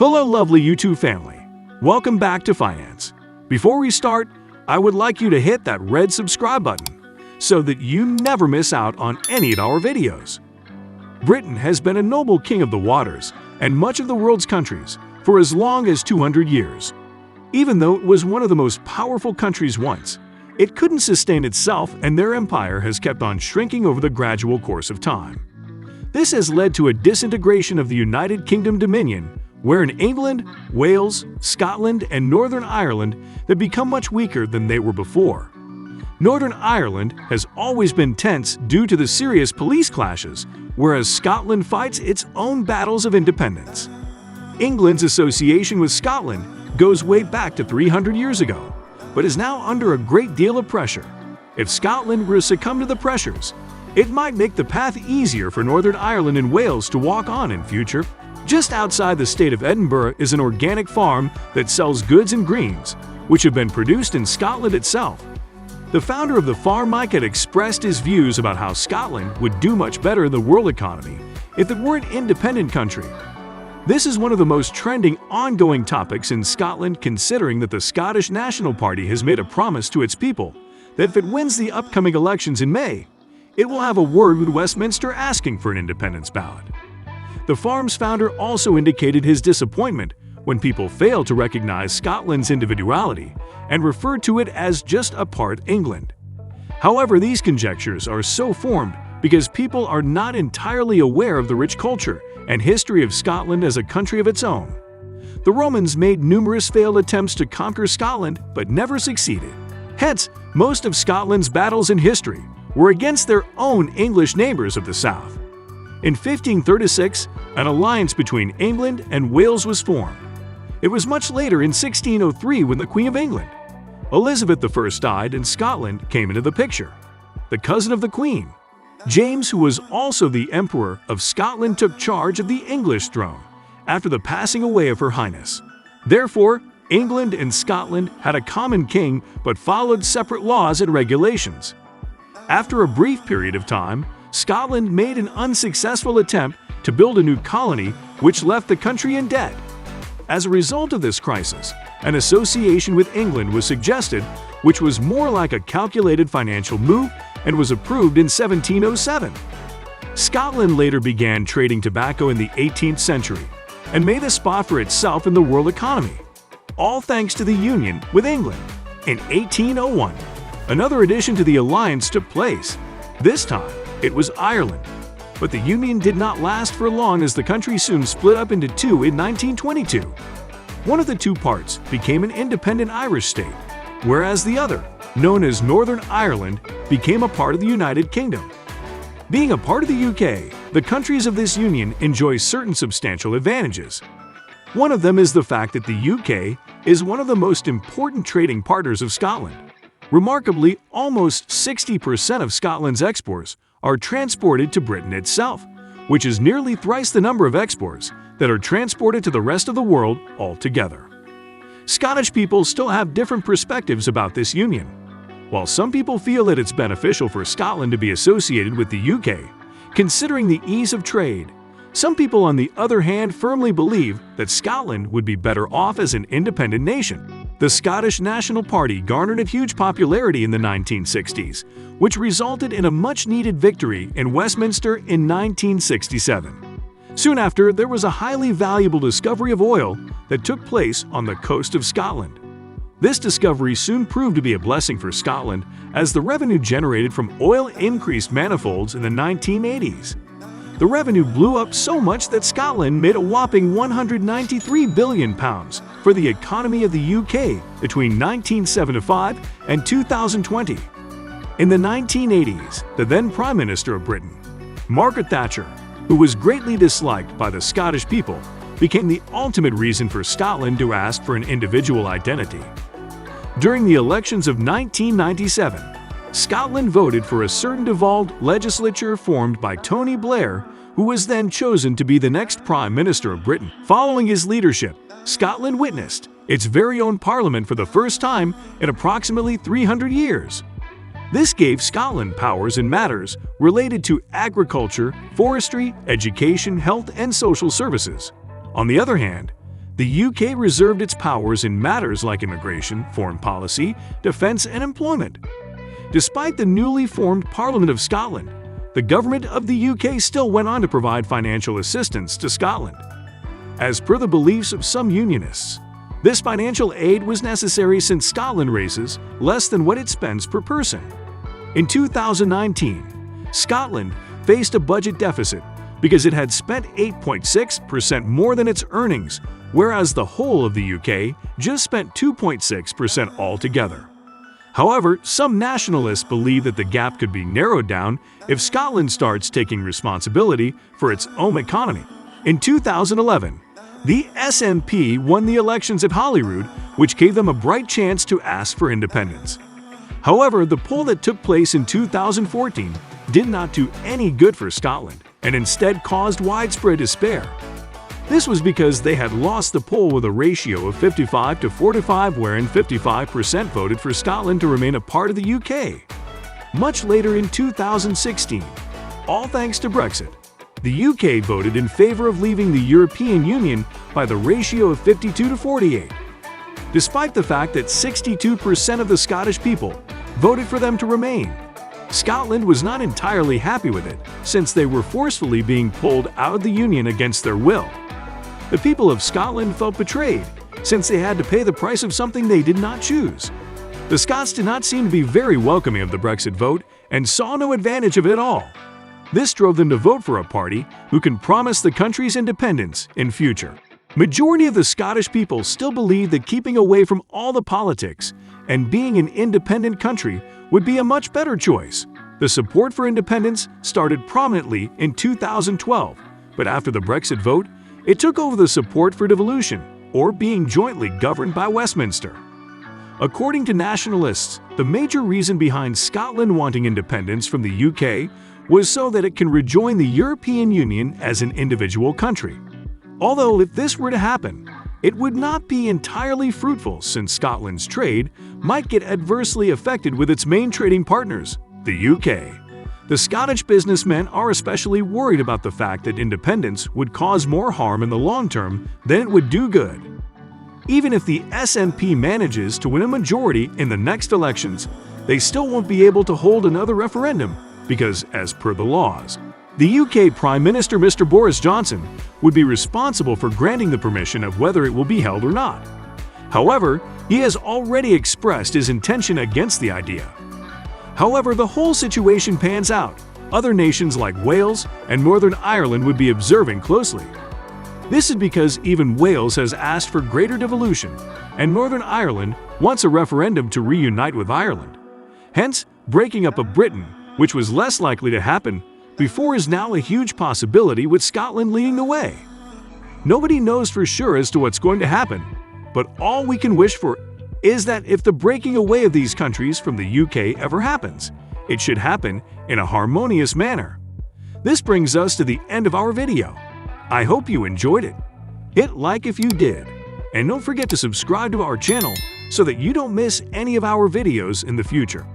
Hello lovely YouTube family, welcome back to Finance. Before we start, I would like you to hit that red subscribe button so that you never miss out on any of our videos. Britain has been a noble king of the waters and much of the world's countries for as long as 200 years. Even though it was one of the most powerful countries once, it couldn't sustain itself and their empire has kept on shrinking over the gradual course of time. This has led to a disintegration of the United Kingdom Dominion, where in England, Wales, Scotland, and Northern Ireland they've become much weaker than they were before. Northern Ireland has always been tense due to the serious police clashes, whereas Scotland fights its own battles of independence. England's association with Scotland goes way back to 300 years ago, but is now under a great deal of pressure. If Scotland were to succumb to the pressures, it might make the path easier for Northern Ireland and Wales to walk on in future. Just outside the state of Edinburgh is an organic farm that sells goods and greens, which have been produced in Scotland itself. The founder of the farm, Mike, had expressed his views about how Scotland would do much better in the world economy if it were an independent country. This is one of the most trending ongoing topics in Scotland, considering that the Scottish National Party has made a promise to its people that if it wins the upcoming elections in May, it will have a word with Westminster asking for an independence ballot. The farm's founder also indicated his disappointment when people failed to recognize Scotland's individuality and referred to it as just a part of England. However, these conjectures are so formed because people are not entirely aware of the rich culture and history of Scotland as a country of its own. The Romans made numerous failed attempts to conquer Scotland but never succeeded. Hence, most of Scotland's battles in history were against their own English neighbors of the south. In 1536, an alliance between England and Wales was formed. It was much later in 1603 when the Queen of England, Elizabeth I, died and Scotland came into the picture. The cousin of the Queen, James, who was also the Emperor of Scotland, took charge of the English throne after the passing away of Her Highness. Therefore, England and Scotland had a common king but followed separate laws and regulations. After a brief period of time, Scotland made an unsuccessful attempt to build a new colony, which left the country in debt. As a result of this crisis, an association with England was suggested, which was more like a calculated financial move and was approved in 1707. Scotland later began trading tobacco in the 18th century and made a spot for itself in the world economy, all thanks to the union with England. In 1801, another addition to the alliance took place. This time, it was Ireland. But the union did not last for long as the country soon split up into two in 1922. One of the two parts became an independent Irish state, whereas the other, known as Northern Ireland, became a part of the United Kingdom. Being a part of the UK, the countries of this union enjoy certain substantial advantages. One of them is the fact that the UK is one of the most important trading partners of Scotland. Remarkably, almost 60% of Scotland's exports are transported to Britain itself, which is nearly thrice the number of exports that are transported to the rest of the world altogether. Scottish people still have different perspectives about this union. While some people feel that it's beneficial for Scotland to be associated with the UK, considering the ease of trade, some people on the other hand firmly believe that Scotland would be better off as an independent nation. The Scottish National Party garnered a huge popularity in the 1960s, which resulted in a much-needed victory in Westminster in 1967. Soon after, there was a highly valuable discovery of oil that took place on the coast of Scotland. This discovery soon proved to be a blessing for Scotland, as the revenue generated from oil increased manifolds in the 1980s. The revenue blew up so much that Scotland made a whopping £193 billion for the economy of the UK between 1975 and 2020. In the 1980s, the then Prime Minister of Britain, Margaret Thatcher, who was greatly disliked by the Scottish people, became the ultimate reason for Scotland to ask for an individual identity. During the elections of 1997, Scotland voted for a certain devolved legislature formed by Tony Blair, who was then chosen to be the next Prime Minister of Britain. Following his leadership, Scotland witnessed its very own parliament for the first time in approximately 300 years. This gave Scotland powers in matters related to agriculture, forestry, education, health, and social services. On the other hand, The UK reserved its powers in matters like immigration, foreign policy, defence and employment. Despite the newly formed Parliament of Scotland, the government of the UK still went on to provide financial assistance to Scotland. As per the beliefs of some Unionists, this financial aid was necessary since Scotland raises less than what it spends per person. In 2019, Scotland faced a budget deficit because it had spent 8.6% more than its earnings, whereas the whole of the UK just spent 2.6% altogether. However, some nationalists believe that the gap could be narrowed down if Scotland starts taking responsibility for its own economy. In 2011, the SNP won the elections at Holyrood, which gave them a bright chance to ask for independence. However, the poll that took place in 2014 did not do any good for Scotland and instead caused widespread despair. This was because they had lost the poll with a ratio of 55 to 45, wherein 55% voted for Scotland to remain a part of the UK. Much later in 2016, all thanks to Brexit, the UK voted in favor of leaving the European Union by the ratio of 52 to 48. Despite the fact that 62% of the Scottish people voted for them to remain, Scotland was not entirely happy with it, since they were forcefully being pulled out of the Union against their will. The people of Scotland felt betrayed, since they had to pay the price of something they did not choose. The Scots did not seem to be very welcoming of the Brexit vote and saw no advantage of it all. This drove them to vote for a party who can promise the country's independence in future. Majority of the Scottish people still believe that keeping away from all the politics and being an independent country would be a much better choice. The support for independence started prominently in 2012, but after the Brexit vote, it took over the support for devolution, or being jointly governed by Westminster. According to nationalists, the major reason behind Scotland wanting independence from the UK was so that it can rejoin the European Union as an individual country. Although if this were to happen, it would not be entirely fruitful, since Scotland's trade might get adversely affected with its main trading partners, the UK. The Scottish businessmen are especially worried about the fact that independence would cause more harm in the long term than it would do good. Even if the SNP manages to win a majority in the next elections, they still won't be able to hold another referendum because, as per the laws, the UK Prime Minister Mr. Boris Johnson would be responsible for granting the permission of whether it will be held or not. However, he has already expressed his intention against the idea. However, the whole situation pans out. Other nations like Wales and Northern Ireland would be observing closely. This is because even Wales has asked for greater devolution, and Northern Ireland wants a referendum to reunite with Ireland. Hence, breaking up of Britain, which was less likely to happen before, is now a huge possibility, with Scotland leading the way. Nobody knows for sure as to what's going to happen, but all we can wish for is that if the breaking away of these countries from the UK ever happens, it should happen in a harmonious manner. This brings us to the end of our video. I hope you enjoyed it. Hit like if you did, and don't forget to subscribe to our channel so that you don't miss any of our videos in the future.